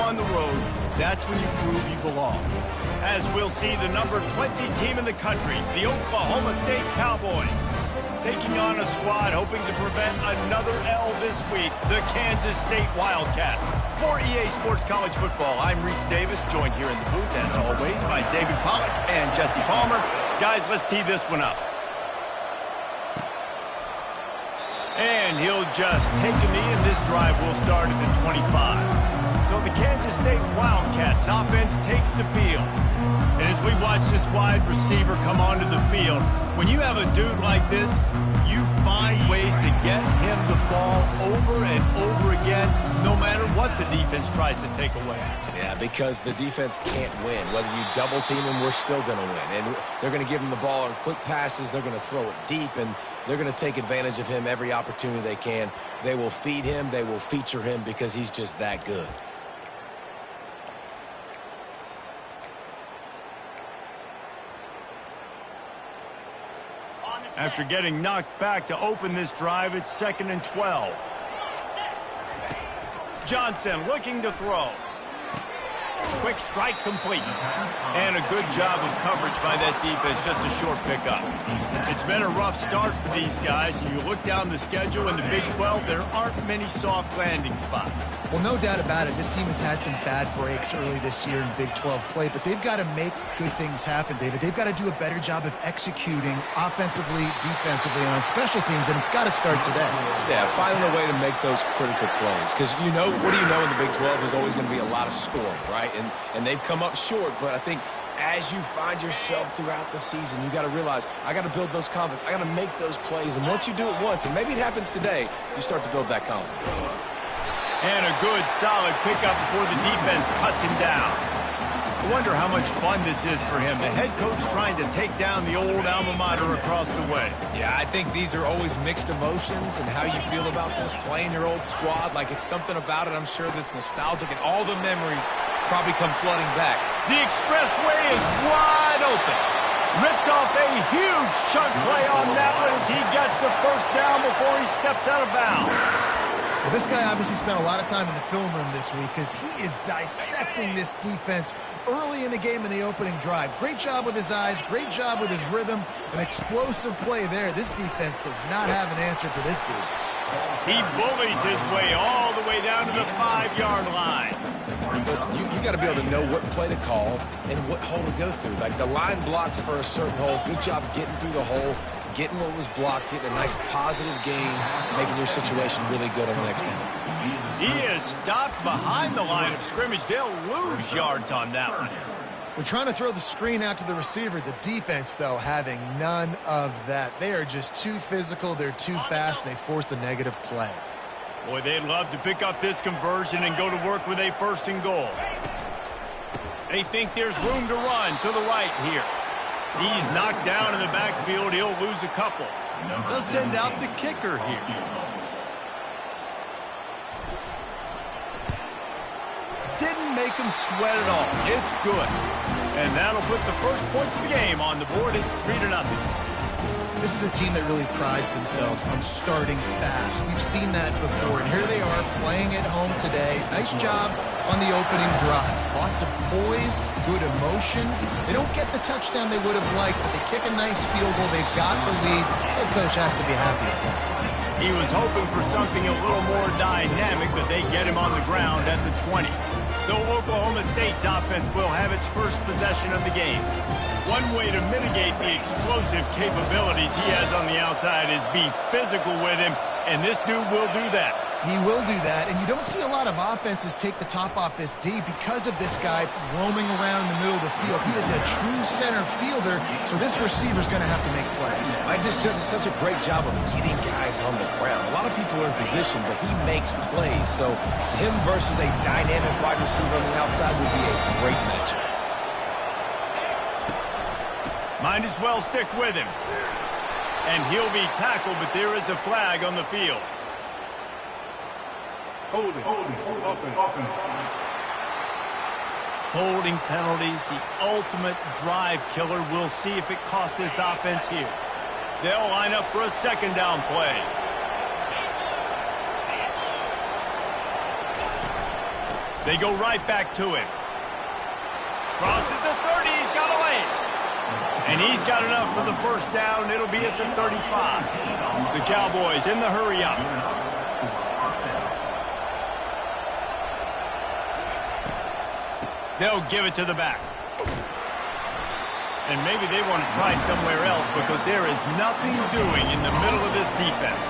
on the road, that's when you prove you belong. As we'll see the number 20 team in the country, the Oklahoma State Cowboys, taking on a squad hoping to prevent another L this week, the Kansas State Wildcats. For EA Sports College Football, I'm Reese Davis, joined here in the booth, as always, by David Pollack and Jesse Palmer. Guys, let's tee this one up. And he'll just take a knee, and this drive will start at the 25. So the Kansas State Wildcats offense takes the field. And as we watch this wide receiver come onto the field, when you have a dude like this, you find ways to get him the ball over and over again, no matter what the defense tries to take away. Yeah, because the defense can't win. Whether you double team him, we're still going to win. And they're going to give him the ball in quick passes. They're going to throw it deep, and they're going to take advantage of him every opportunity they can. They will feed him. They will feature him because he's just that good. After getting knocked back to open this drive, it's 2nd and 12. Johnson looking to throw. Quick strike complete. And a good job of coverage by that defense, just a short pickup. It's been a rough start for these guys. And you look down the schedule in the Big 12, there aren't many soft landing spots. Well, no doubt about it. This team has had some bad breaks early this year in Big 12 play, but they've got to make good things happen, David. They've got to do a better job of executing offensively, defensively, and on special teams, and it's got to start today. Yeah, finding a way to make those critical plays. Because, you know, what do you know in the Big 12? There's always going to be a lot of scoring, right? And they've come up short, but I think as you find yourself throughout the season, you got to realize, I got to build those confidence. I got to make those plays. And once you do it once, and maybe it happens today, you start to build that confidence. And a good, solid pickup before the defense cuts him down. I wonder how much fun this is for him. The head coach trying to take down the old alma mater across the way. Yeah, I think these are always mixed emotions, and how you feel about this, playing your old squad. Like, it's something about it, I'm sure, that's nostalgic, and all the memories probably come flooding back. The expressway is wide open. Ripped off a huge chunk play on that one as he gets the first down before he steps out of bounds. Well, this guy obviously spent a lot of time in the film room this week because he is dissecting this defense early in the game in the opening drive. Great job with his eyes, great job with his rhythm, an explosive play there. This defense does not have an answer for this dude. He bullies his way all the way down to the 5-yard line. Listen, you got to be able to know what play to call and what hole to go through. Like, the line blocks for a certain hole. Good job getting through the hole, getting what was blocked, getting a nice positive gain, making your situation really good on the next down. He is stopped behind the line of scrimmage. They'll lose yards on that one. We're trying to throw the screen out to the receiver. The defense, though, having none of that. They are just too physical. They're too fast, and they force a negative play. Boy, they'd love to pick up this conversion and go to work with a 1st and goal. They think there's room to run to the right here. He's knocked down in the backfield. He'll lose a couple. They'll send out the kicker here. Didn't make him sweat at all. It's good. And that'll put the first points of the game on the board. It's 3-0. This is a team that really prides themselves on starting fast. We've seen that before, and here they are playing at home today. Nice job on the opening drive. Lots of poise, good emotion. They don't get the touchdown they would have liked, but they kick a nice field goal. They've got the lead. Head coach has to be happy at that. He was hoping for something a little more dynamic, but they get him on the ground at the 20. So Oklahoma State's offense will have its first possession of the game. One way to mitigate the explosive capabilities he has on the outside is be physical with him, and this dude will do that. He will do that, and you don't see a lot of offenses take the top off this D because of this guy roaming around in the middle of the field. He is a true center fielder, so this receiver's going to have to make plays. I just does such a great job of getting guys on the ground. A lot of people are in position, but he makes plays. So him versus a dynamic wide receiver on the outside would be a great matchup. Might as well stick with him. And he'll be tackled, but there is a flag on the field. Holding penalties, the ultimate drive killer. We'll see if it costs this offense here. They'll line up for a 2nd down play. They go right back to him. Crosses the 30. He's got a lane. And he's got enough for the first down. It'll be at the 35. The Cowboys in the hurry up. They'll give it to the back. And maybe they want to try somewhere else because there is nothing doing in the middle of this defense.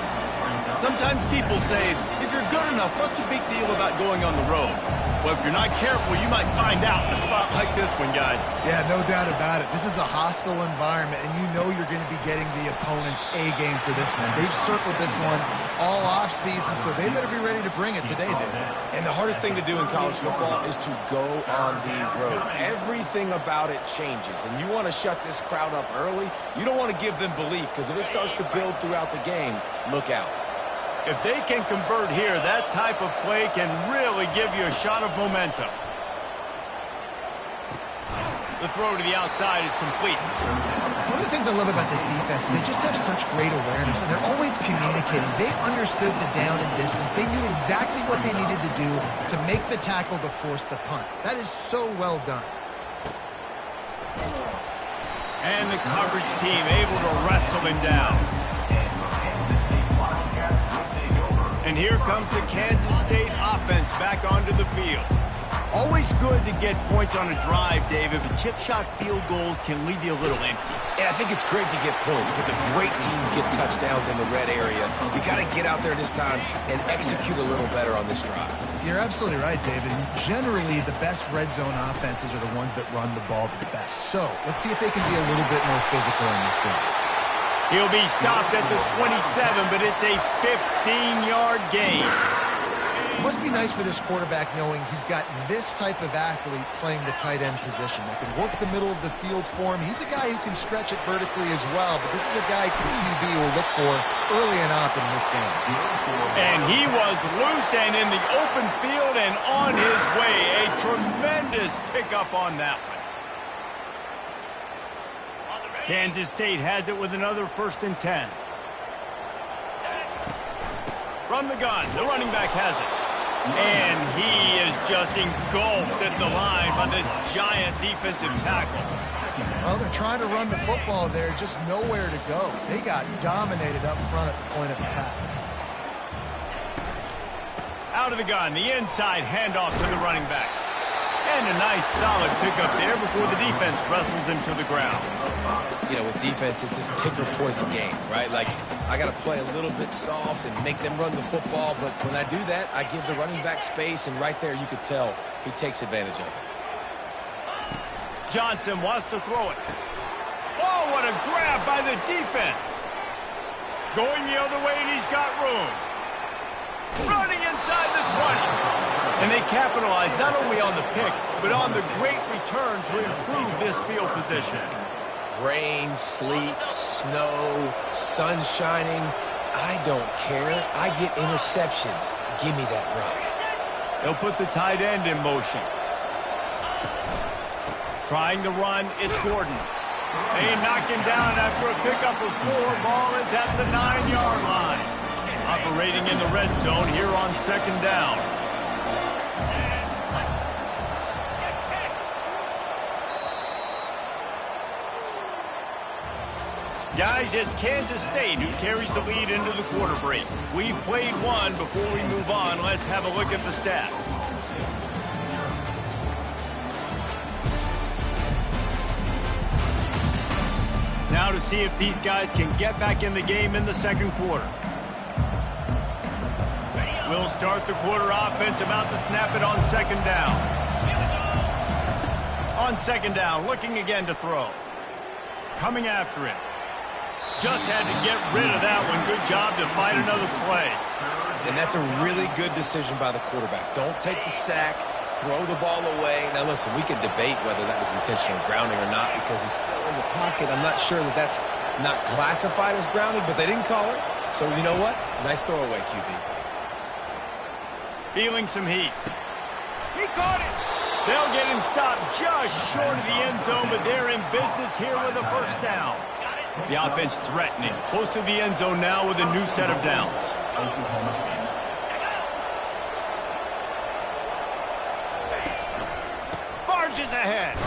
Sometimes people say, if you're good enough, what's the big deal about going on the road? Well, if you're not careful, you might find out in a spot like this one, guys. Yeah, no doubt about it. This is a hostile environment, and you know you're going to be getting the opponent's A game for this one. They've circled this one all offseason, so they better be ready to bring it today, David. And the hardest thing to do in college football is to go on the road. Everything about it changes, and you want to shut this crowd up early. You don't want to give them belief, because if it starts to build throughout the game, look out. If they can convert here, that type of play can really give you a shot of momentum. The throw to the outside is complete. One of the things I love about this defense is they just have such great awareness, and they're always communicating. They understood the down and distance. They knew exactly what they needed to do to make the tackle to force the punt. That is so well done. And the coverage team able to wrestle him down. And here comes the Kansas State offense back onto the field. Always good to get points on a drive, David, but chip shot field goals can leave you a little empty. And I think it's great to get points, but the great teams get touchdowns in the red area. You got to get out there this time and execute a little better on this drive. You're absolutely right, David. And generally, the best red zone offenses are the ones that run the ball the best. So let's see if they can be a little bit more physical in this game. He'll be stopped at the 27, but it's a 15-yard gain. It must be nice for this quarterback knowing he's got this type of athlete playing the tight end position. They can work the middle of the field for him. He's a guy who can stretch it vertically as well, but this is a guy QB will look for early and often in this game. And he was loose and in the open field and on his way. A tremendous pickup on that one. Kansas State has it with another 1st and 10. From the gun, the running back has it. And he is just engulfed at the line by this giant defensive tackle. Well, they're trying to run the football there, just nowhere to go. They got dominated up front at the point of attack. Out of the gun, the inside handoff to the running back. And a nice solid pickup there before the defense wrestles him to the ground. You know, with defense, it's this pick-or-poison game, right? Like, I got to play a little bit soft and make them run the football, but when I do that, I give the running back space, and right there you could tell he takes advantage of it. Johnson wants to throw it. Oh, what a grab by the defense. Going the other way, and he's got room. Running inside the 20. And they capitalize not only on the pick, but on the great return to improve this field position. Rain, sleet, snow, sun shining. I don't care. I get interceptions. Give me that rock. They'll put the tight end in motion. Trying to run, it's Gordon. They knock him down after a pickup of 4. Ball is at the 9-yard line. Operating in the red zone here on 2nd down. Guys, it's Kansas State who carries the lead into the quarter break. We've played one. Before we move on, let's have a look at the stats. Now to see if these guys can get back in the game in the 2nd quarter. We'll start the quarter offense, about to snap it on 2nd down. On 2nd down, looking again to throw. Coming after him. Just had to get rid of that one. Good job to find another play. And that's a really good decision by the quarterback. Don't take the sack. Throw the ball away. Now, listen, we can debate whether that was intentional grounding or not because he's still in the pocket. I'm not sure that that's not classified as grounding, but they didn't call it. So, you know what? Nice throwaway, QB. Feeling some heat. He caught it. They'll get him stopped just short of the end zone, but they're in business here with a 1st down. The offense threatening. Close to the end zone now with a new set of downs. Forges ahead.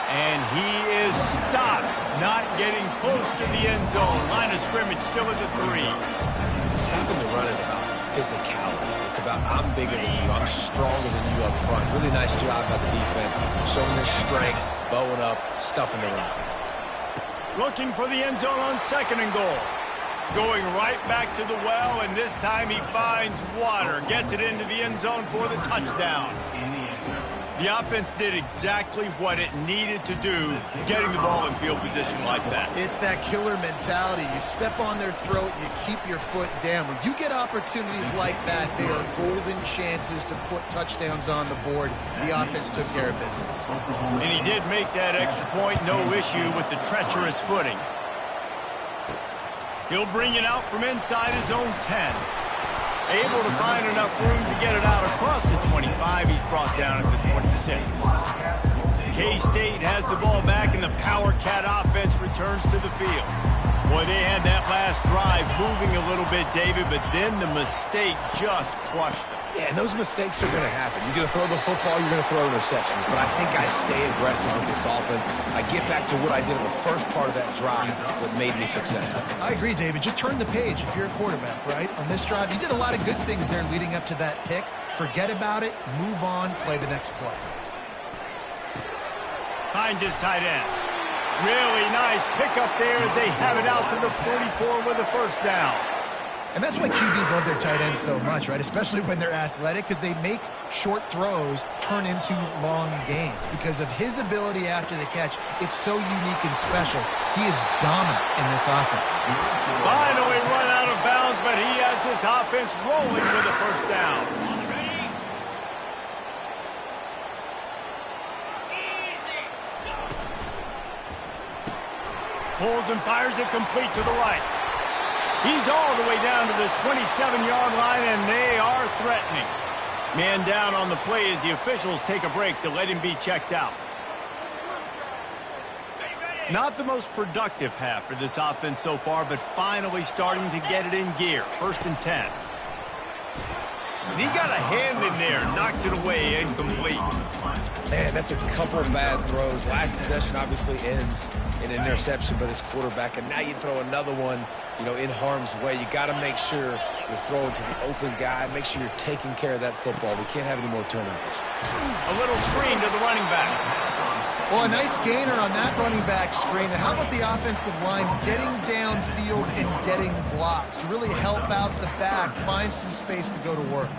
And he is stopped, not getting close to the end zone. Line of scrimmage still at the 3. Stopping the run is about physicality. It's about I'm bigger than you, I'm stronger than you up front. Really nice job by the defense, showing their strength, bowing up, stuffing the run. Looking for the end zone on 2nd and goal. Going right back to the well, and this time he finds water. Gets it into the end zone for the touchdown. The offense did exactly what it needed to do, getting the ball in field position like that. It's that killer mentality. You step on their throat, you keep your foot down. When you get opportunities like that, they are golden chances to put touchdowns on the board. The offense took care of business. And he did make that extra point, no issue with the treacherous footing. He'll bring it out from inside his own 10. Able to find enough room to get it out across the 25. He's brought down at the 26. K-State has the ball back, and the Power Cat offense returns to the field. Boy, they had that last drive moving a little bit, David, but then the mistake just crushed them. Yeah, and those mistakes are going to happen. You're going to throw the football, you're going to throw interceptions. But I think I stay aggressive with this offense. I get back to what I did in the first part of that drive that made me successful. I agree, David. Just turn the page if you're a quarterback, right? On this drive, you did a lot of good things there leading up to that pick. Forget about it, move on, play the next play. Finds his tight end. Really nice pickup there as they have it out to the 44 with a first down. And that's why QBs love their tight ends so much, right? Especially when they're athletic, because they make short throws turn into long gains. Because of his ability after the catch, it's so unique and special. He is dominant in this offense. Finally run out of bounds, but he has this offense rolling with a first down. Pulls and fires it complete to the right. He's all the way down to the 27-yard line, and they are threatening. Man down on the play as the officials take a break to let him be checked out. Not the most productive half for this offense so far, but finally starting to get it in gear. 1st and 10. And he got a hand in there, knocks it away, incomplete. Man, that's a couple bad throws. Last possession obviously ends in an interception by this quarterback, and now you throw another one, you know, in harm's way. You got to make sure you're throwing to the open guy. Make sure you're taking care of that football. We can't have any more turnovers. A little screen to the running back. Well, a nice gainer on that running back screen. How about the offensive line getting downfield and getting blocks to really help out the back, find some space to go to work?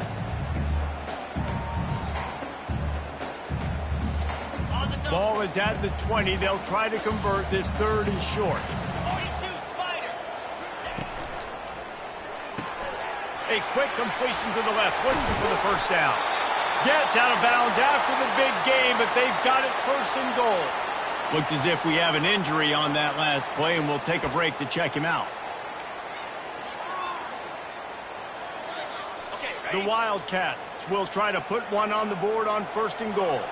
Ball is at the 20. They'll try to convert this 3rd and short. A quick completion to the left, looking for the first down. Gets out of bounds after the big game, but they've got it 1st and goal. Looks as if we have an injury on that last play, and we'll take a break to check him out. The Wildcats will try to put one on the board on 1st and goal.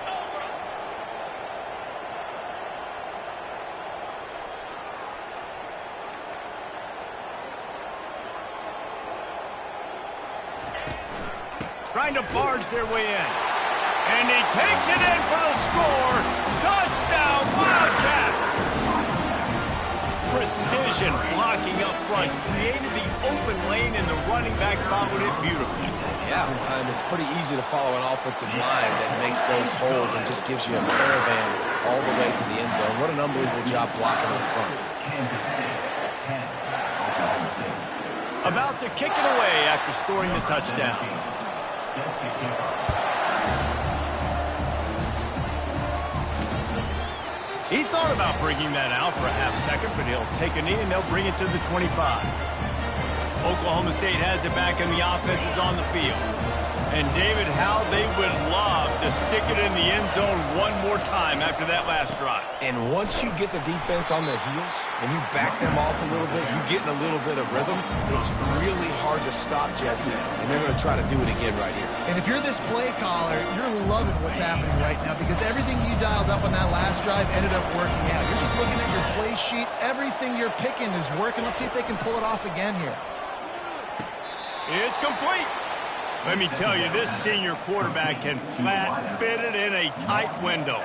Trying to barge their way in. And he takes it in for the score. Touchdown, Wildcats! Precision blocking up front. Created the open lane, and the running back followed it beautifully. Yeah, it's pretty easy to follow an offensive line that makes those holes and just gives you a caravan all the way to the end zone. What an unbelievable job blocking up front. About to kick it away after scoring the touchdown. He thought about bringing that out for a half second, but he'll take a knee and they'll bring it to the 25. Oklahoma State has it back and the offense is on the field. And David, how they would love to stick it in the end zone one more time after that last drive. And once you get the defense on their heels and you back them off a little bit, you get in a little bit of rhythm, it's really hard to stop Jesse, and they're going to try to do it again right here. And if you're this play caller, you're loving what's happening right now because everything you dialed up on that last drive ended up working out. You're just looking at your play sheet. Everything you're picking is working. Let's see if they can pull it off again here. It's complete. Let me tell you, this senior quarterback can flat fit it in a tight window.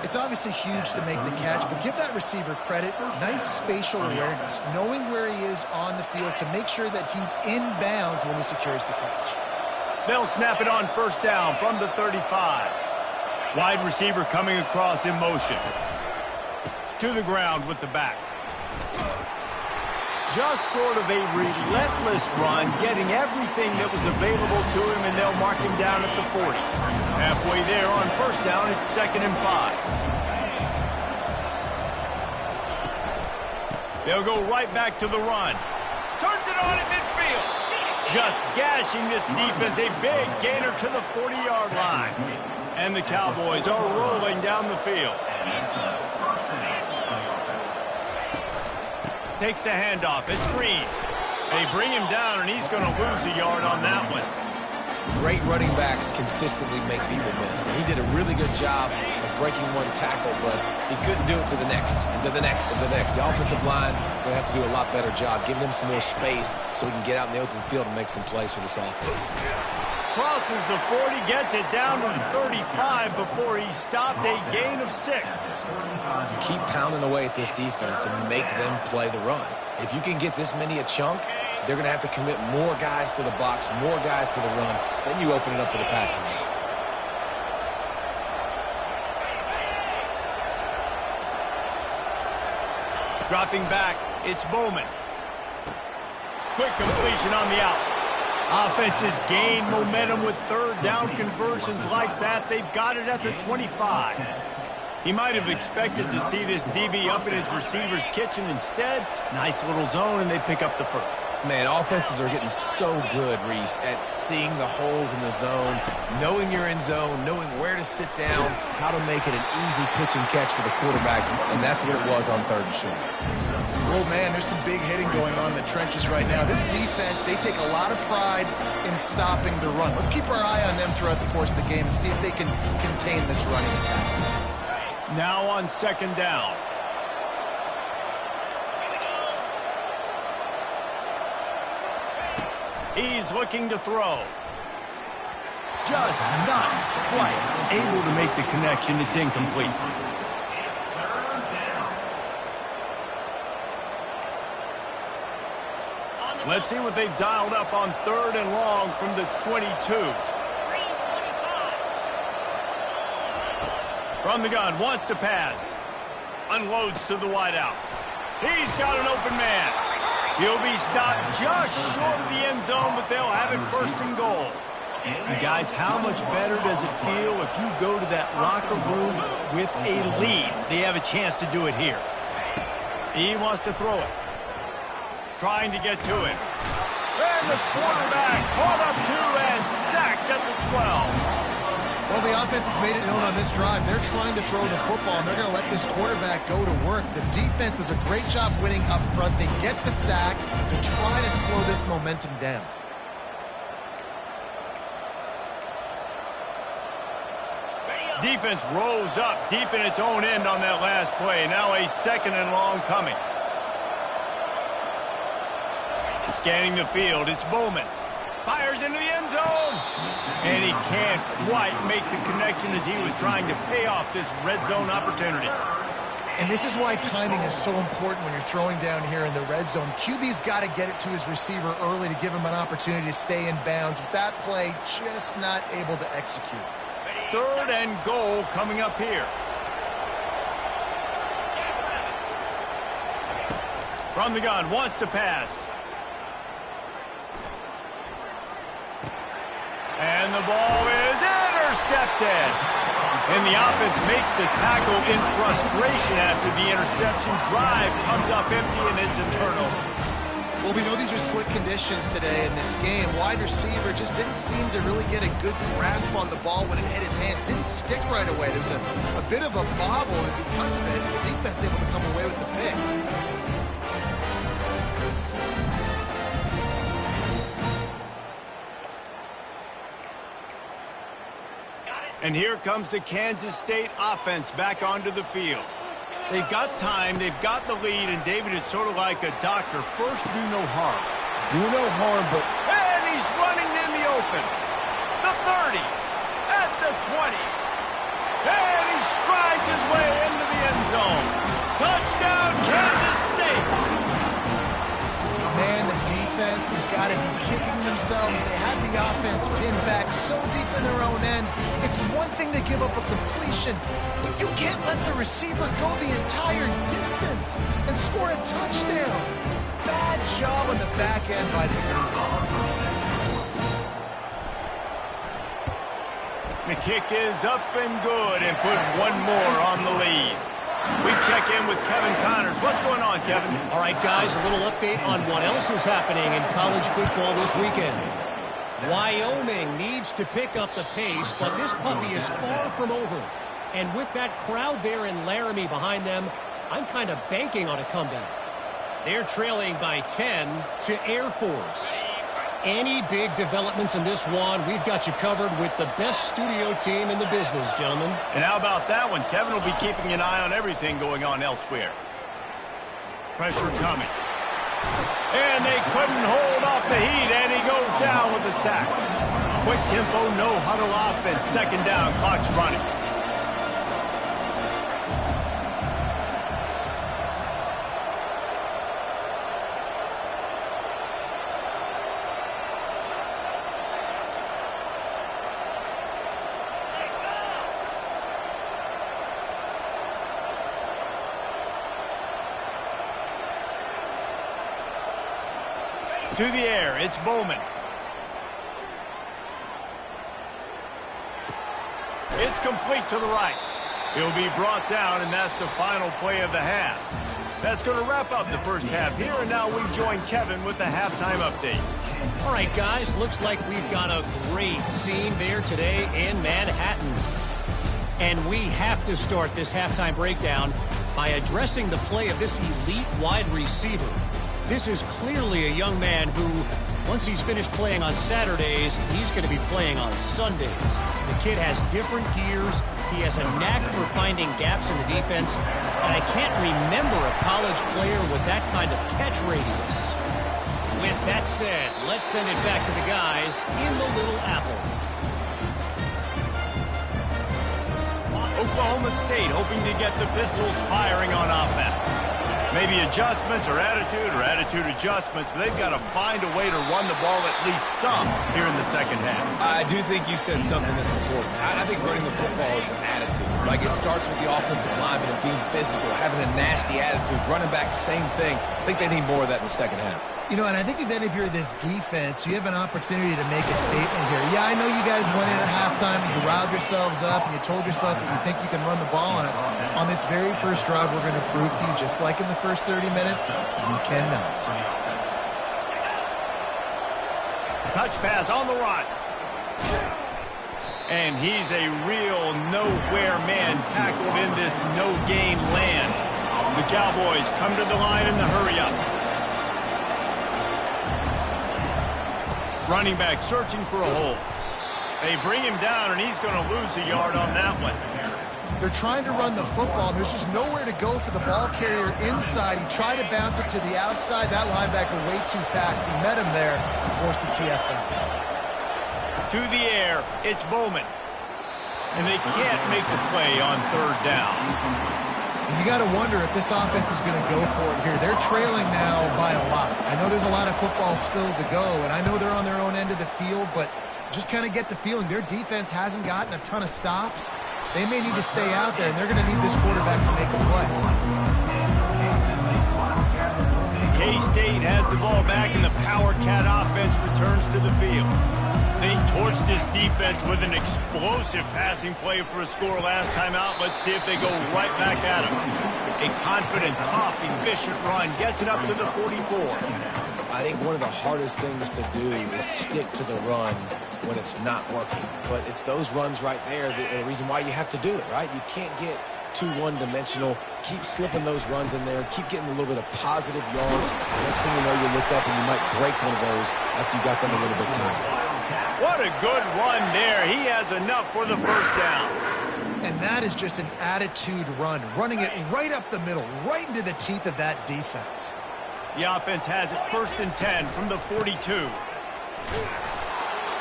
It's obviously huge to make the catch, but give that receiver credit. Nice spatial awareness, knowing where he is on the field to make sure that he's in bounds when he secures the catch. They'll snap it on first down from the 35. Wide receiver coming across in motion. To the ground with the back. Just sort of a relentless run, getting everything that was available to him, and they'll mark him down at the 40. Halfway there on first down, it's 2nd and 5. They'll go right back to the run. Turns it on at midfield. Just gashing this defense, a big gainer to the 40-yard line. And the Cowboys are rolling down the field. Takes the handoff. It's Green. They bring him down, and he's going to lose a yard on that one. Great running backs consistently make people miss. And he did a really good job of breaking one tackle, but he couldn't do it to the next, and to the next, and to the next. The offensive line will have to do a lot better job, giving him some more space so he can get out in the open field and make some plays for this offense. Crosses the 40, gets it down to the 35 before he stopped, a gain of 6. Keep pounding away at this defense and make them play the run. If you can get this many a chunk, they're going to have to commit more guys to the box, more guys to the run. Then you open it up for the passing game. Dropping back, it's Bowman. Quick completion on the out. Offenses gain momentum with third down conversions like that. They've got it at the 25. He might have expected to see this DB up in his receiver's kitchen. Instead, nice little zone, and they pick up the first. Man, offenses are getting so good, Reese, at seeing the holes in the zone, knowing you're in zone, knowing where to sit down, how to make it an easy pitch and catch for the quarterback, and that's what it was on 3rd and short. Oh, man, there's some big hitting going on in the trenches right now. This defense, they take a lot of pride in stopping the run. Let's keep our eye on them throughout the course of the game and see if they can contain this running attack. Now on 2nd down. He's looking to throw. Just not quite able to make the connection. It's incomplete. Let's see what they've dialed up on 3rd and long from the 22. From the gun, wants to pass. Unloads to the wideout. He's got an open man. He'll be stopped just short of the end zone, but they'll have it 1st and goal. And guys, how much better does it feel if you go to that locker room with a lead? They have a chance to do it here. He wants to throw it. Trying to get to it. And the quarterback caught up to and sacked at the 12. Well, the offense has made it known on this drive. They're trying to throw the football, and they're going to let this quarterback go to work. The defense does a great job winning up front. They get the sack to try to slow this momentum down. Defense rose up deep in its own end on that last play. Now a 2nd and long coming. Scanning the field, it's Bowman. Fires into the end zone. And he can't quite make the connection as he was trying to pay off this red zone opportunity. And this is why timing is so important when you're throwing down here in the red zone. QB's got to get it to his receiver early to give him an opportunity to stay in bounds. With that play, just not able to execute. 3rd and goal coming up here. From the gun, wants to pass. And the ball is intercepted. And the offense makes the tackle in frustration after the interception. Drive comes up empty, and it's a turnover. Well, we know these are slick conditions today in this game. Wide receiver just didn't seem to really get a good grasp on the ball when it hit his hands. Didn't stick right away. There was a bit of a bobble, and because of it, the defense able to come away with the pick. And here comes the Kansas State offense back onto the field. They've got time, they've got the lead, and David, it's sort of like a doctor. First, do no harm. Do no harm, but... And he's running in the open. The 30, at the 20. And he strides his way into the end zone. Touchdown, Kansas State. Man, the defense has got to be kicking themselves. They had the offense pinned back so deep in their own end. It's one thing to give up a completion, but you can't let the receiver go the entire distance and score a touchdown. Bad job on the back end by the The kick is up and good and put one more on the lead. We check in with Kevin Connors. What's going on, Kevin? All right, guys, a little update on what else is happening in college football this weekend. Wyoming needs to pick up the pace, but this puppy is far from over. And with that crowd there in Laramie behind them, I'm kind of banking on a comeback. They're trailing by 10 to Air Force. Any big developments in this one, we've got you covered with the best studio team in the business, gentlemen. And how about that one? Kevin will be keeping an eye on everything going on elsewhere. Pressure coming. And they couldn't hold off the heat, and he goes down with a sack. Quick tempo, no huddle offense. Second down, clock's running. To the air, it's Bowman. It's complete to the right. He'll be brought down, and that's the final play of the half. That's going to wrap up the first half here, and now we join Kevin with the halftime update. All right, guys, looks like we've got a great scene there today in Manhattan. And we have to start this halftime breakdown by addressing the play of this elite wide receiver. This is clearly a young man who, once he's finished playing on Saturdays, he's going to be playing on Sundays. The kid has different gears. He has a knack for finding gaps in the defense. And I can't remember a college player with that kind of catch radius. With that said, let's send it back to the guys in the Little Apple. Oklahoma State hoping to get the Pistols firing on offense. Maybe adjustments or attitude adjustments, but they've got to find a way to run the ball at least some here in the second half. I do think you said something that's important. I think running the football is an attitude. Like, it starts with the offensive lineman and being physical, having a nasty attitude. Running back, same thing. I think they need more of that in the second half. You know, and I think even if you're this defense, you have an opportunity to make a statement here. Yeah, I know you guys went in at halftime and you riled yourselves up and you told yourself that you think you can run the ball on us. On this very first drive, we're going to prove to you, just like in the first 30 minutes, you cannot. Touch pass on the run. And he's a real nowhere man tackled in this no-gain land. The Cowboys come to the line in the hurry-up. Running back searching for a hole. They bring him down, and he's going to lose a yard on that one. They're trying to run the football, and there's just nowhere to go for the ball carrier inside. He tried to bounce it to the outside. That linebacker way too fast. He met him there and forced the TFL. To the air, it's Bowman. And they can't make the play on third down. And you got to wonder if this offense is going to go for it here. They're trailing now by a lot. I know there's a lot of football still to go, and I know they're on their own end of the field, but just kind of get the feeling their defense hasn't gotten a ton of stops. They may need to stay out there, and they're going to need this quarterback to make a play. K-State has the ball back, and the Power Cat offense returns to the field. They torched this defense with an explosive passing play for a score last time out. Let's see if they go right back at him. A confident, tough, efficient run gets it up to the 44. I think one of the hardest things to do is stick to the run when it's not working. But it's those runs right there that are the reason why you have to do it, right? You can't get too one-dimensional. Keep slipping those runs in there. Keep getting a little bit of positive yards. Next thing you know, you look up and you might break one of those after you got them a little bit tight. What a good run there. He has enough for the first down. And that is just an attitude run, running it right up the middle, right into the teeth of that defense. The offense has it 1st and 10 from the 42.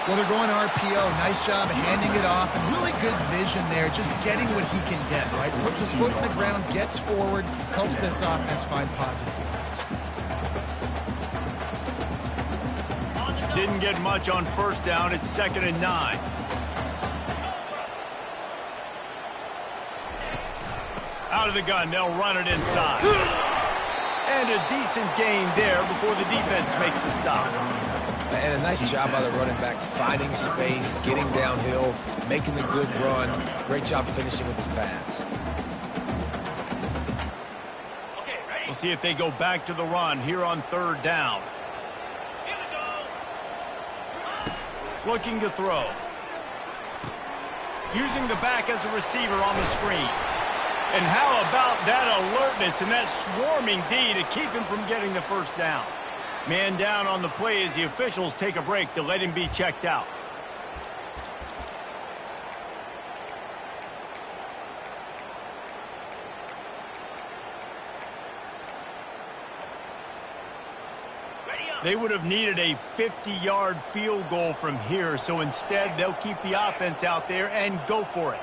Well, they're going RPO. Nice job handing it off, and really good vision there, just getting what he can get, right? Puts his foot in the ground, gets forward, helps this offense find positive points. Didn't get much on first down. It's 2nd and 9. Out of the gun, they'll run it inside. And a decent gain there before the defense makes the stop. And a nice job by the running back, finding space, getting downhill, making the good run. Great job finishing with his pads. We'll see if they go back to the run here on 3rd down. Looking to throw. Using the back as a receiver on the screen. And how about that alertness and that swarming D to keep him from getting the first down? Man down on the play as the officials take a break to let him be checked out. They would have needed a 50-yard field goal from here, so instead they'll keep the offense out there and go for it.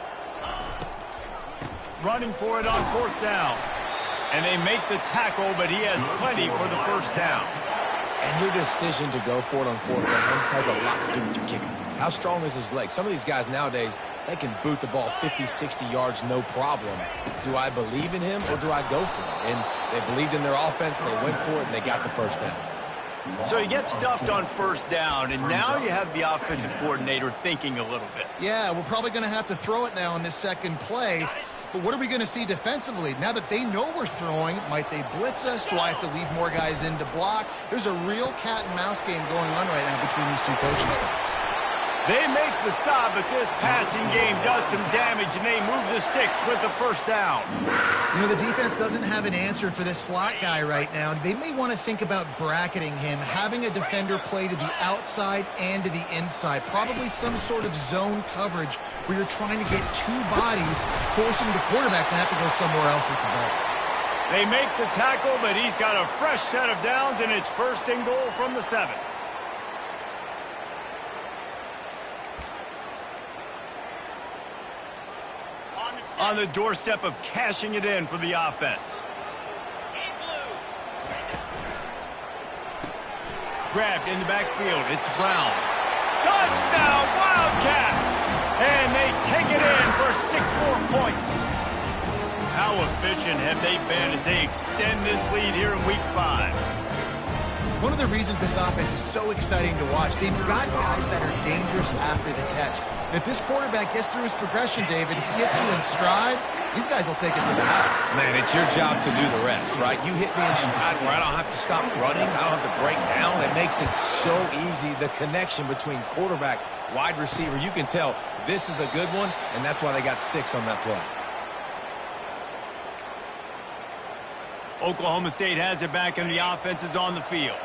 Running for it on 4th down. And they make the tackle, but he has plenty for the first down. And your decision to go for it on 4th down has a lot to do with your kicker. How strong is his leg? Some of these guys nowadays, they can boot the ball 50, 60 yards, no problem. Do I believe in him or do I go for it? And they believed in their offense, they went for it, and they got the first down. So you get stuffed on 1st down, and now you have the offensive coordinator thinking a little bit. Yeah, we're probably going to have to throw it now on this second play. But what are we going to see defensively? Now that they know we're throwing, might they blitz us? Do I have to leave more guys in to block? There's a real cat and mouse game going on right now between these two coaching staffs. They make the stop, but this passing game does some damage, and they move the sticks with the first down. You know, the defense doesn't have an answer for this slot guy right now. They may want to think about bracketing him, having a defender play to the outside and to the inside. Probably some sort of zone coverage where you're trying to get two bodies, forcing the quarterback to have to go somewhere else with the ball. They make the tackle, but he's got a fresh set of downs, and it's 1st and goal from the 7. On the doorstep of cashing it in for the offense. Grabbed in the backfield. It's Brown. Touchdown, Wildcats! And they take it in for 6 more points. How efficient have they been as they extend this lead here in Week 5? One of the reasons this offense is so exciting to watch, they've got guys that are dangerous after the catch. And if this quarterback gets through his progression, David, he hits you in stride, these guys will take it to the house. Man, it's your job to do the rest, right? You hit me in stride where I don't have to stop running, I don't have to break down. It makes it so easy, the connection between quarterback, wide receiver. You can tell this is a good one, and that's why they got 6 on that play. Oklahoma State has it back, and the offense is on the field.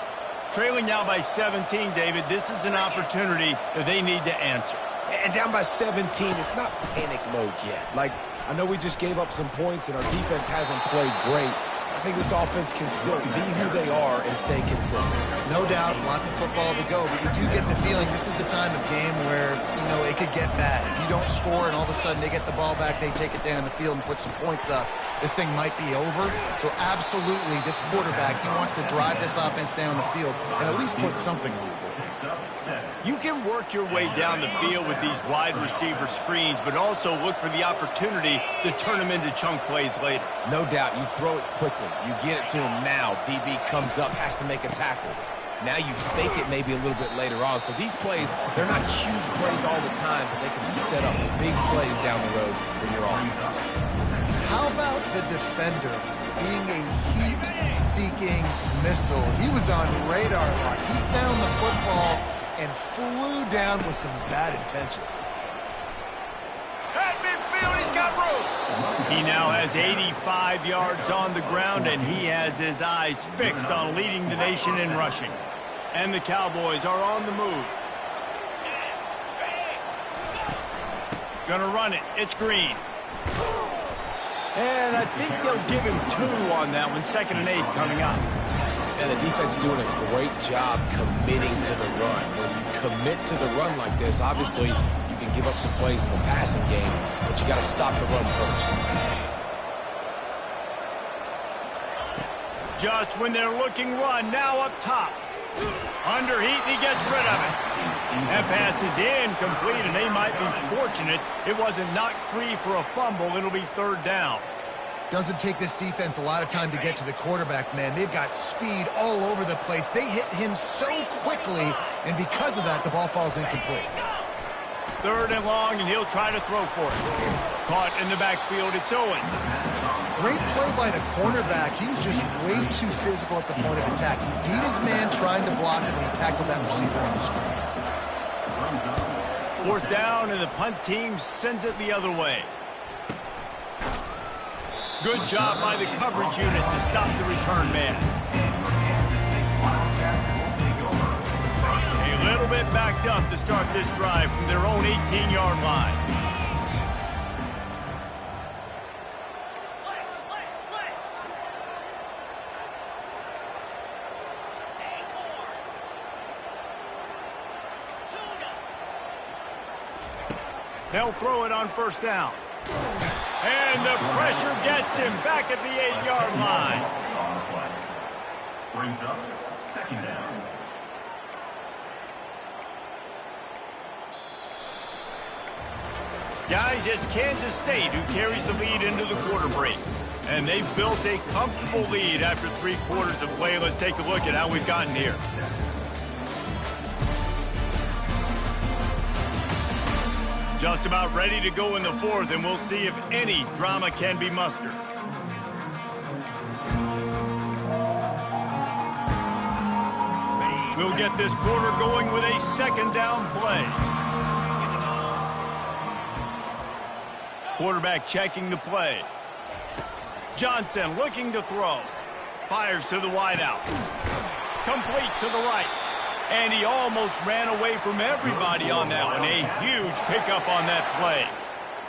Trailing now by 17, David. This is an opportunity that they need to answer. And down by 17, it's not panic mode yet. Like, I know we just gave up some points and our defense hasn't played great. I think this offense can still be who they are and stay consistent. No doubt, lots of football to go, but you do get the feeling this is the time of game where, you know, it could get bad. If you don't score and all of a sudden they get the ball back, they take it down the field and put some points up, this thing might be over. So absolutely, this quarterback, he wants to drive this offense down the field and at least put something on the board. You can work your way down the field with these wide receiver screens, but also look for the opportunity to turn them into chunk plays later. No doubt, you throw it quickly. You get it to him now. DB comes up, has to make a tackle. Now you fake it maybe a little bit later on. So these plays, they're not huge plays all the time, but they can set up big plays down the road for your offense. How about the defender being a heat-seeking missile? He was on radar lock. He found the football and flew down with some bad intentions. At midfield, he's got room. He now has 85 yards on the ground, and he has his eyes fixed on leading the nation in rushing. And the Cowboys are on the move. Gonna run it. It's Green. And I think they'll give him 2 on that one. 2nd and 8 coming up. And the defense doing a great job committing to the run. When you commit to the run like this, obviously you can give up some plays in the passing game, but you got to stop the run first. Just when they're looking run, now up top. Under heat, and he gets rid of it. That pass is incomplete, and they might be fortunate it wasn't knocked free for a fumble. It'll be third down. Doesn't take this defense a lot of time to get to the quarterback, man. They've got speed all over the place. They hit him so quickly, and because of that, the ball falls incomplete. Third and long, and he'll try to throw for it. Caught in the backfield, it's Owens. Great play by the cornerback. He was just way too physical at the point of attack. He beat his man trying to block him, and he tackled that receiver on the screen. Fourth down, and the punt team sends it the other way. Good job by the coverage unit to stop the return man. A little bit backed up to start this drive from their own 18-yard line. They'll throw it on first down. And the pressure gets him back at the 8-yard line. Brings up second down. Guys, it's Kansas State who carries the lead into the quarter break. And they've built a comfortable lead after 3 quarters of play. Let's take a look at how we've gotten here. Just about ready to go in the fourth, and we'll see if any drama can be mustered. We'll get this quarter going with a second down play. Quarterback checking the play. Johnson looking to throw. Fires to the wideout. Complete to the right. And he almost ran away from everybody on that one. A huge pickup on that play.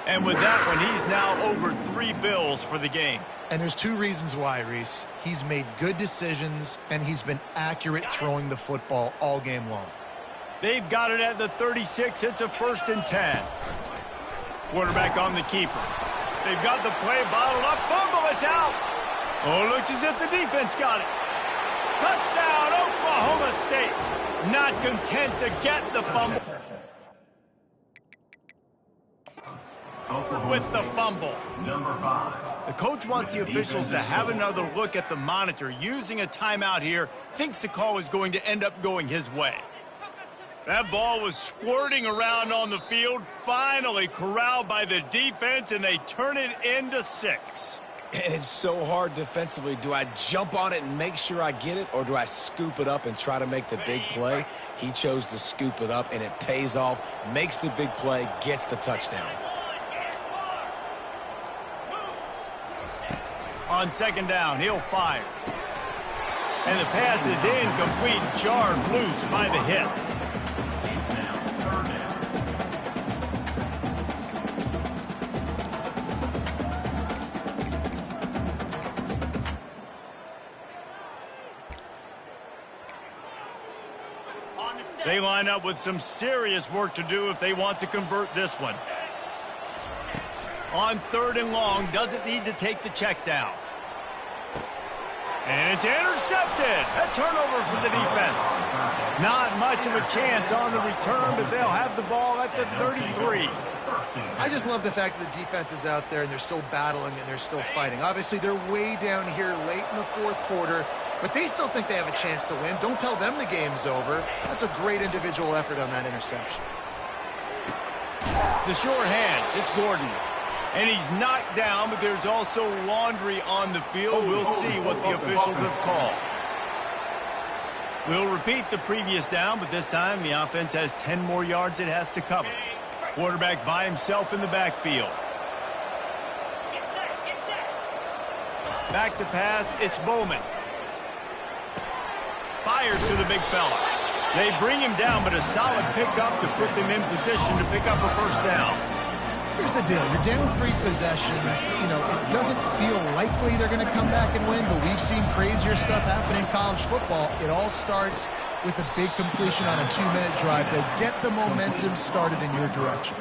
And with that one, he's now over 3 bills for the game. And there's 2 reasons why, Reese. He's made good decisions, and he's been accurate throwing the football all game long. They've got it at the 36. It's a 1st and 10. Quarterback on the keeper. They've got the play bottled up. Fumble, it's out. Oh, looks as if the defense got it. Touchdown, Oklahoma State. Not content to get the fumble. With the fumble. Number 5. The coach wants the officials to have another look at the monitor. Using a timeout here, thinks the call is going to end up going his way. That ball was squirting around on the field, finally corralled by the defense, and they turn it into 6. And it's so hard defensively. Do I jump on it and make sure I get it, or do I scoop it up and try to make the big play? He chose to scoop it up, and it pays off, makes the big play, gets the touchdown. On second down, he'll fire. And the pass is incomplete, jarred loose by the hit. They line up with some serious work to do if they want to convert this one. On 3rd and long, doesn't need to take the check down. And it's intercepted. A turnover for the defense. Not much of a chance on the return, but they'll have the ball at the 33. I just love the fact that the defense is out there and they're still battling and they're still fighting. Obviously, they're way down here late in the 4th quarter, but they still think they have a chance to win. Don't tell them the game's over. That's a great individual effort on that interception. The sure hands, it's Gordon. And he's knocked down, but there's also laundry on the field. We'll see what the officials have called. We'll repeat the previous down, but this time the offense has 10 more yards it has to cover. Quarterback by himself in the backfield. Back to pass, it's Bowman. Fires to the big fella. They bring him down, but a solid pickup to put them in position to pick up a first down. Here's the deal. You're down 3 possessions. You know, it doesn't feel likely they're going to come back and win, but we've seen crazier stuff happen in college football. It all starts with a big completion on a 2-minute drive. They'll get the momentum started in your direction.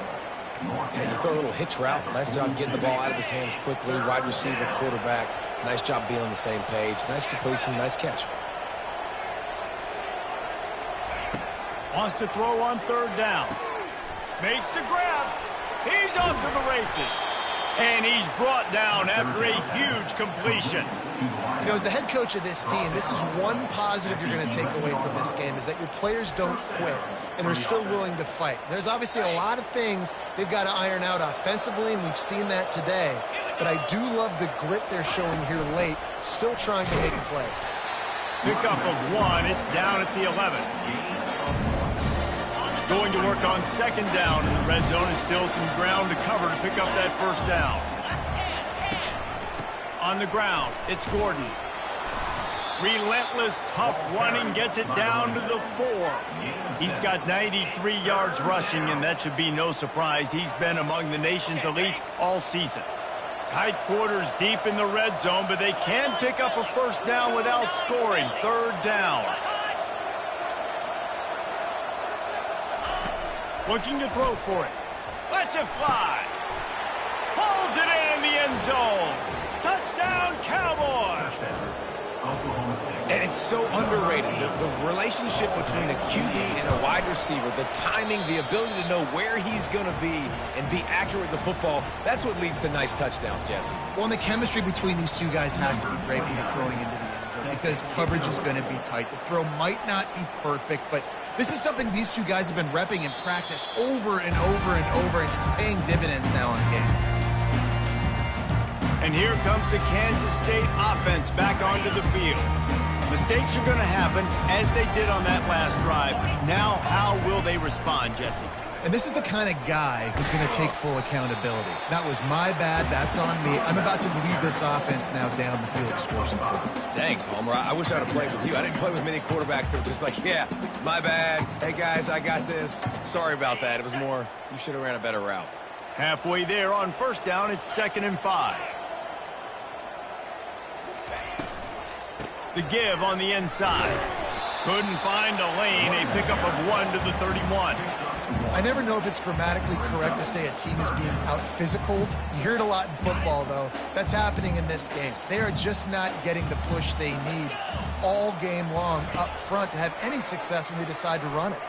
And you throw a little hitch route. Nice job getting the ball out of his hands quickly. Wide receiver, quarterback. Nice job being on the same page. Nice completion, nice catch. Wants to throw on third down. Makes the grab. He's off to the races. And he's brought down after a huge completion. You know, as the head coach of this team, this is one positive you're going to take away from this game, is that your players don't quit and they're still willing to fight. There's obviously a lot of things they've got to iron out offensively, and we've seen that today. But I do love the grit they're showing here late, still trying to make plays. Pickup of 1. It's down at the 11. Going to work on second down in the red zone, and still some ground to cover to pick up that first down. On the ground, it's Gordon. Relentless, tough running, gets it down to the 4. He's got 93 yards rushing, and that should be no surprise. He's been among the nation's elite all season. Tight quarters deep in the red zone, but they can pick up a first down without scoring. Third down. Looking to throw for it. Lets it fly. Pulls it in the end zone. Touchdown, Cowboys. And it's so underrated. The relationship between a QB and a wide receiver, the timing, the ability to know where he's going to be and be accurate with the football, that's what leads to nice touchdowns, Jesse. Well, and the chemistry between these two guys has to be great when you're throwing into the end zone, because coverage is going to be tight. The throw might not be perfect, but this is something these two guys have been repping in practice over and over and over, and it's paying dividends now on game. And here comes the Kansas State offense back onto the field. Mistakes are going to happen, as they did on that last drive. Now, how will they respond, Jesse? And this is the kind of guy who's going to take full accountability. That was my bad. That's on me. I'm about to lead this offense now down the field to score some points. Dang, Homer, I wish I would have played with you. I didn't play with many quarterbacks that were just like, yeah, my bad. Hey, guys, I got this. Sorry about that. It was more, you should have ran a better route. Halfway there on first down, it's 2nd and 5. The give on the inside. Couldn't find a lane. A pickup of 1 to the 31. I never know if it's grammatically correct to say a team is being out-physicaled. You hear it a lot in football, though. That's happening in this game. They are just not getting the push they need all game long up front to have any success when they decide to run it.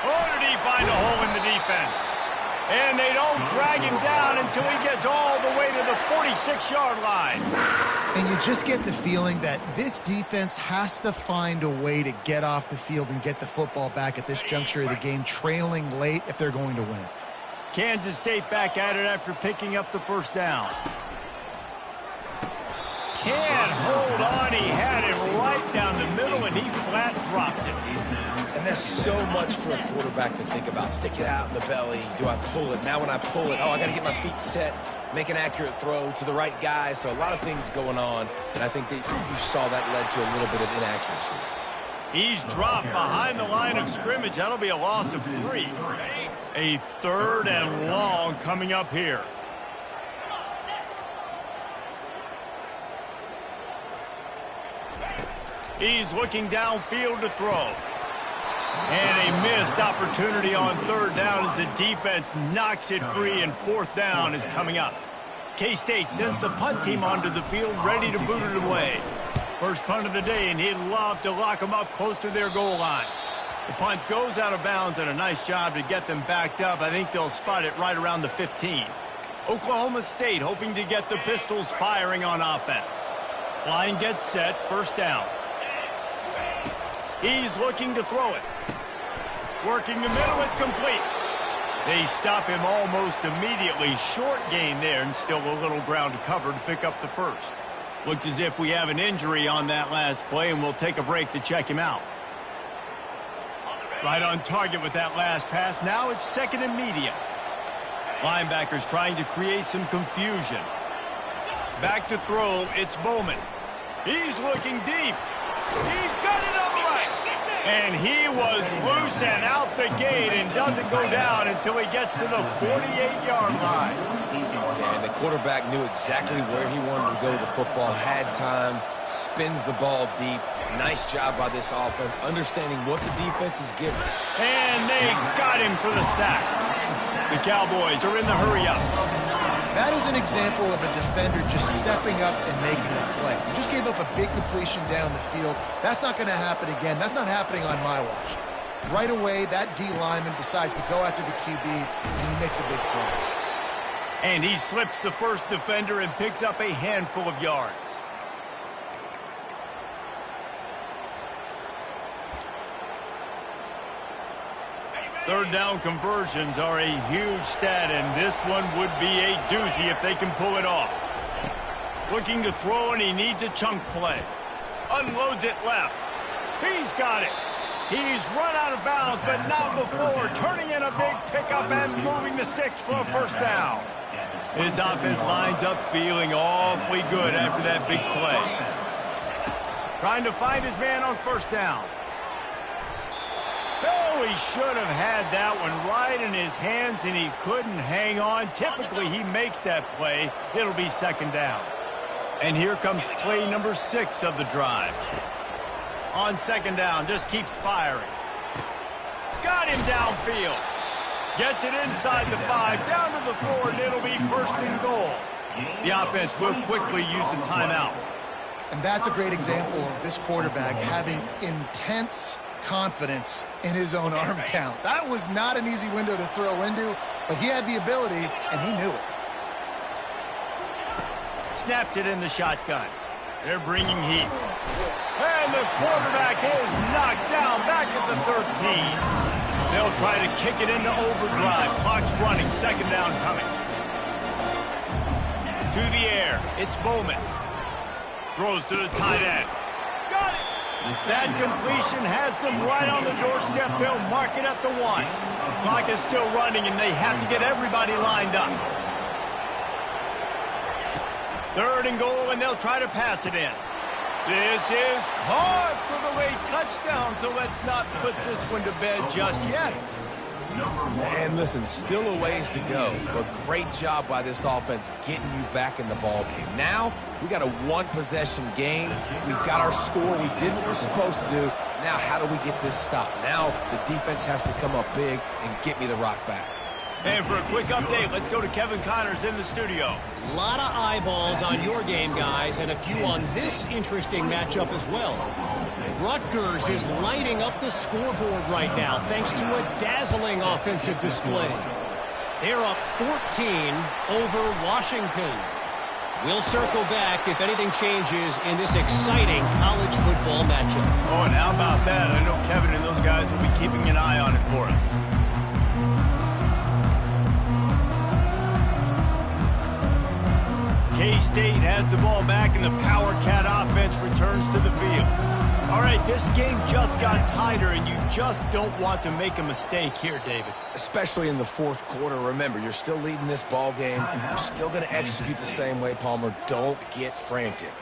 Oh, did he find a hole in the defense? And they don't drag him down until he gets all the way to the 46-yard line. And you just get the feeling that this defense has to find a way to get off the field and get the football back at this juncture of the game, trailing late if they're going to win. Kansas State back at it after picking up the first down. Can't hold on. He had it right down the middle, and he flat dropped it. And there's so much for a quarterback to think about. Stick it out in the belly. Do I pull it? Now when I pull it, oh, I got to get my feet set, make an accurate throw to the right guy. So a lot of things going on, and I think that you saw that led to a little bit of inaccuracy. He's dropped behind the line of scrimmage. That'll be a loss of 3. A 3rd and long coming up here. He's looking downfield to throw. And a missed opportunity on 3rd down as the defense knocks it free, and 4th down is coming up. K-State sends the punt team onto the field, ready to boot it away. First punt of the day, and he'd love to lock them up close to their goal line. The punt goes out of bounds, and a nice job to get them backed up. I think they'll spot it right around the 15. Oklahoma State hoping to get the Pistols firing on offense. Line gets set, first down. He's looking to throw it. Working the middle, it's complete. They stop him almost immediately. Short gain there, and still a little ground to cover to pick up the first. Looks as if we have an injury on that last play, and we'll take a break to check him out. Right on target with that last pass. Now it's 2nd and medium. Linebackers trying to create some confusion. Back to throw, it's Bowman. He's looking deep. He's got it on the right. And he was loose and out the gate and doesn't go down until he gets to the 48-yard line. Yeah, and the quarterback knew exactly where he wanted to go with the football, had time, spins the ball deep. Nice job by this offense, understanding what the defense is giving. And they got him for the sack. The Cowboys are in the hurry-up. That is an example of a defender just stepping up and making a play. You just gave up a big completion down the field. That's not going to happen again. That's not happening on my watch. Right away, that D lineman decides to go after the QB, and he makes a big play. And he slips the first defender and picks up a handful of yards. Third down conversions are a huge stat, and this one would be a doozy if they can pull it off. Looking to throw, and he needs a chunk play. Unloads it left. He's got it. He's run out of bounds, but not before. Turning in a big pickup and moving the sticks for a first down. His offense lines up feeling awfully good after that big play. Trying to find his man on first down. Oh, he should have had that one right in his hands, and he couldn't hang on. Typically, he makes that play. It'll be second down. And here comes play number 6 of the drive. On second down, just keeps firing. Got him downfield. Gets it inside the 5, down to the 4, and it'll be first and goal. The offense will quickly use a timeout. And that's a great example of this quarterback having intense confidence in his own arm talent. That was not an easy window to throw into, but he had the ability, and he knew it. Snapped it in the shotgun. They're bringing heat. And the quarterback is knocked down back at the 13. They'll try to kick it into overdrive. Clock's running. Second down coming. To the air. It's Bowman. Throws to the tight end. Got it. That completion has them right on the doorstep. They'll mark it at the 1. Clock is still running, and they have to get everybody lined up. Third and goal, and they'll try to pass it in. This is caught for the late touchdown, so let's not put this one to bed just yet. And listen, still a ways to go, but great job by this offense getting you back in the ball game. Now, we got a one-possession game. We've got our score. We did what we're supposed to do. Now, how do we get this stopped? Now, the defense has to come up big and get me the rock back. And for a quick update, let's go to Kevin Connors in the studio. A lot of eyeballs on your game, guys, and a few on this interesting matchup as well. Rutgers is lighting up the scoreboard right now thanks to a dazzling offensive display. They're up 14 over Washington. We'll circle back if anything changes in this exciting college football matchup. Oh, and how about that? I know Kevin and those guys will be keeping an eye on it for us. K-State has the ball back, and the Power Cat offense returns to the field. All right, this game just got tighter, and you just don't want to make a mistake here, David. Especially in the fourth quarter. Remember, you're still leading this ball game. You're still going to execute the same way, Palmer. Don't get frantic.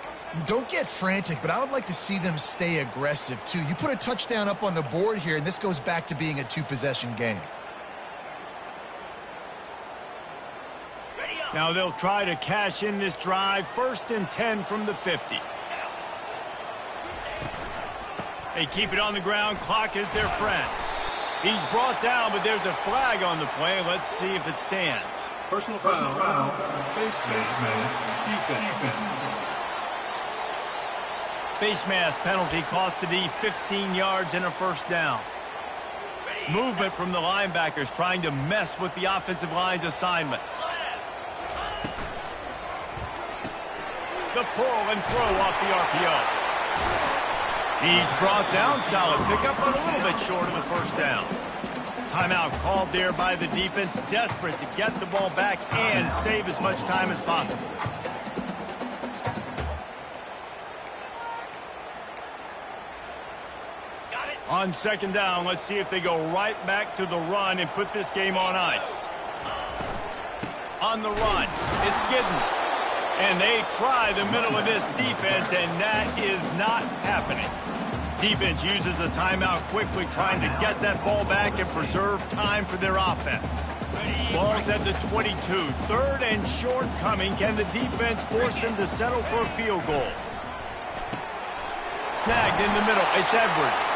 Don't get frantic, but I would like to see them stay aggressive, too. You put a touchdown up on the board here, and this goes back to being a two-possession game. Now they'll try to cash in this drive. First and 10 from the 50. They keep it on the ground. Clock is their friend. He's brought down, but there's a flag on the play. Let's see if it stands. Personal foul. Face defense. Face mask penalty costs the D 15 yards and a first down. Movement from the linebackers trying to mess with the offensive line's assignments. The pull and throw off the RPO. He's brought down. Solid pickup, but a little bit short of the first down. Timeout called there by the defense, desperate to get the ball back and save as much time as possible. On second down, let's see if they go right back to the run and put this game on ice. On the run, it's Giddens. And they try the middle of this defense, and that is not happening. Defense uses a timeout quickly, trying to get that ball back and preserve time for their offense. Ball's at the 22. Third and short coming. Can the defense force them to settle for a field goal? Snagged in the middle. It's Edwards.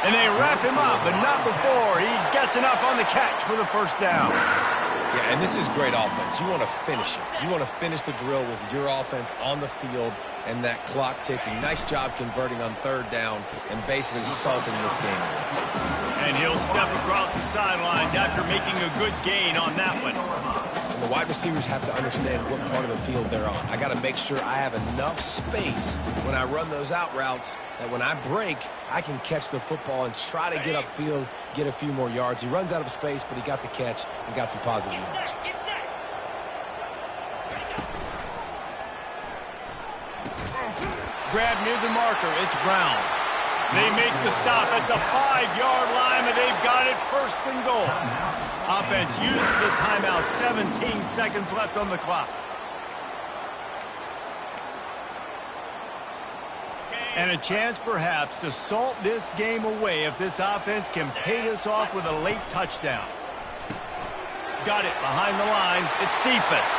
And they wrap him up, but not before he gets enough on the catch for the first down. Yeah, and this is great offense. You want to finish it. You want to finish the drill with your offense on the field and that clock ticking. Nice job converting on third down and basically salting this game. And he'll step across the sidelines after making a good gain on that one. And the wide receivers have to understand what part of the field they're on. I got to make sure I have enough space when I run those out routes that when I break, I can catch the football and try to get upfield, get a few more yards. He runs out of space, but he got the catch and got some positive yards. Grab near the marker. It's Brown. They make the stop at the 5-yard line, and they've got it first and goal. Offense uses the timeout. 17 seconds left on the clock. And a chance, perhaps, to salt this game away if this offense can pay this off with a late touchdown. Got it behind the line. It's Cephas.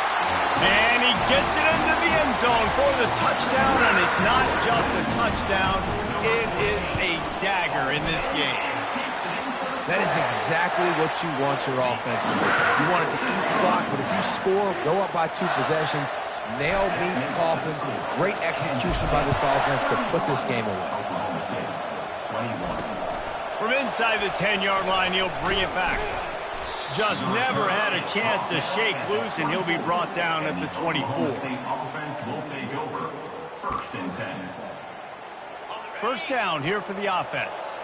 And he gets it into the end zone for the touchdown, and it's not just a touchdown. It is a dagger in this game. That is exactly what you want your offense to do. You want it to eat clock, but if you score, go up by 2 possessions, nail, meet, coffin. Great execution by this offense to put this game away. From inside the 10-yard line, he'll bring it back. Just never had a chance to shake loose, and he'll be brought down at the 24. First down here for the offense.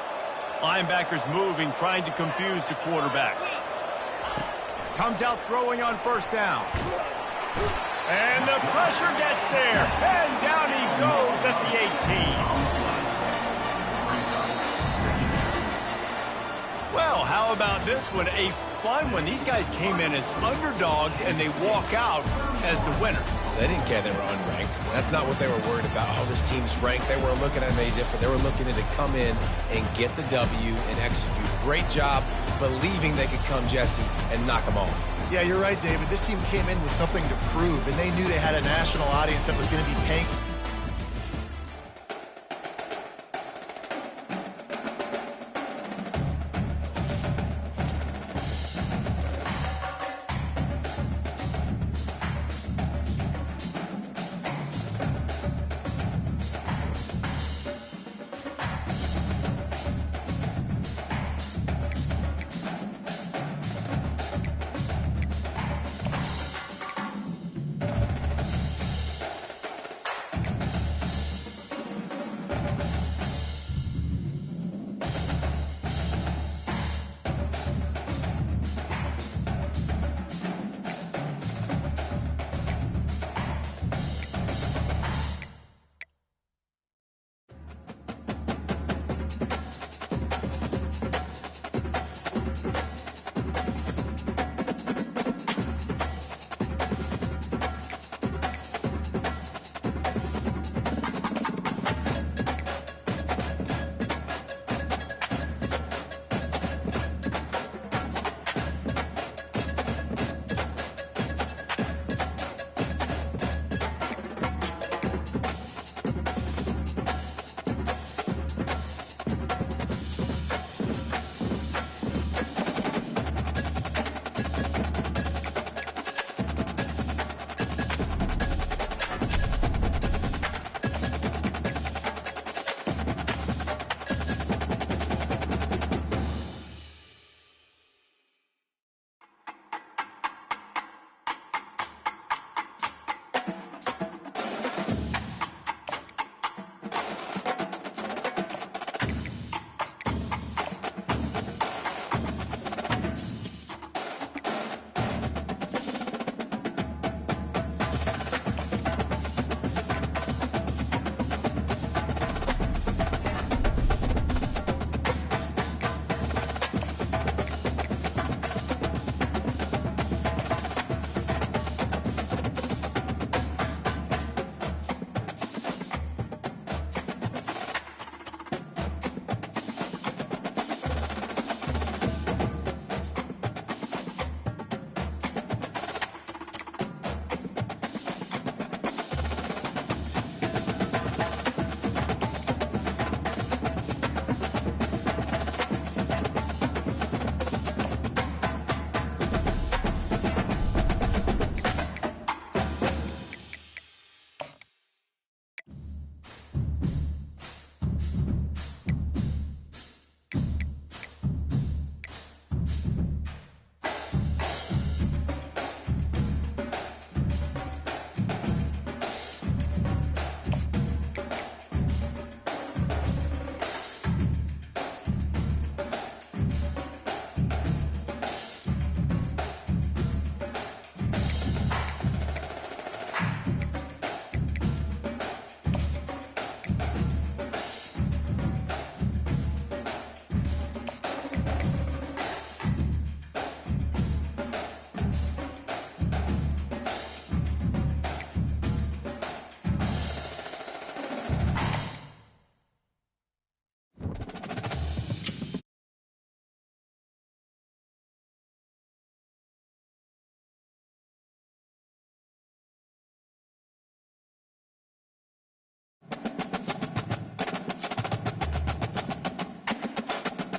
Linebackers moving, trying to confuse the quarterback. Comes out throwing on first down. And the pressure gets there. And down he goes at the 18. Well, how about this one? A fun one. These guys came in as underdogs, and they walk out as the winner. They didn't care they were unranked. That's not what they were worried about. Oh, this team's ranked. They weren't looking at anything different. They were looking at it to come in and get the W and execute. Great job believing they could come, Jesse, and knock them off. Yeah, you're right, David. This team came in with something to prove, and they knew they had a national audience that was going to be paying